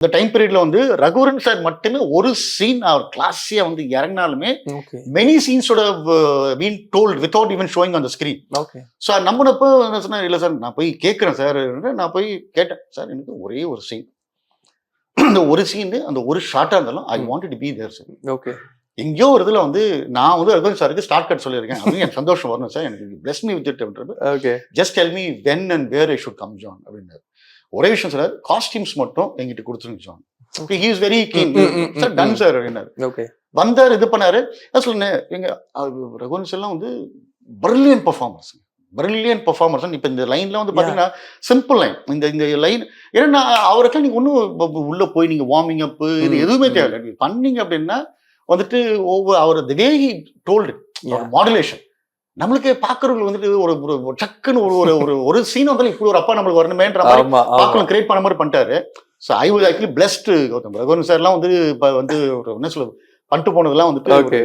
இந்த டைம் பீரியட்ல வந்து ரகுவரன் சார் மட்டுமே ஒரு சீன் அவர் கிளாஸியா வந்து இறங்கினாலுமே மெனி சீன்ஸோட been told without even showing on the screen. So நம்பினப்போ என்ன சொன்னா, இல்லை சார் நான் போய் கேட்குறேன் சார், நான் போய் கேட்டேன் சார் எனக்கு ஒரே ஒரு சீன், அந்த ஒரு சீன் அந்த ஒரு ஷார்ட்டாக இருந்தாலும் I want to be there sir. Okay. எங்கேயோ ஒரு இதில் வந்து நான் வந்து ரகுவரன் சாருக்கு ஸ்டார்ட் கட் சொல்லியிருக்கேன், அது எனக்கு சந்தோஷம் வரணும் சார், எனக்கு பிளஸ் மீ வித் இட் அப்படின்றது. Okay. Just tell me when and where I should come John அப்படின்னாரு. ஒரே விஷயம் சார், காஸ்டியூம்ஸ் மட்டும் எங்கிட்ட கொடுத்துருங்க John. He is very keen sir, done sir அப்படின்னாரு. ஓகே. வந்தார், இது பண்ணாரு. நான் சொன்னேன் எங்க ரகுவரன் சார்லாம் வந்து பிரில்லியன்ட் பர்ஃபார்மன்ஸ், பிரில்லியன்ட் பர்ஃபார்மன்ஸ். இப்போ இந்த லைன்ல வந்து பார்த்தீங்கன்னா சிம்பிள் லைன், இந்த லைன் ஏன்னா அவருக்கெல்லாம் நீங்கள் ஒன்றும் உள்ள போய் நீங்கள் வார்மிங் அப் இது எதுவுமே தேவையில்லை. நீங்கள் பண்ணீங்க அப்படின்னா வந்துட்டு அவர் வே ஹி டோல்டு மாடுலேஷன் நம்மளுக்கு பாக்குறவங்க வந்துட்டு ஒரு சக்குன்னு ஒரு சீன் வந்து இப்படி ஒரு அப்பா நம்மளுக்கு வரணுமேன்ற மாதிரி பாக்கலாம் கிரியேட் பண்ண மாதிரி பண்ணிட்டாரு. So I was actually blessed. Raghuvaran சார்லாம் வந்து இப்போ வந்து என்ன சொல்ல பண்ணிட்டு போனதெல்லாம் வந்துட்டு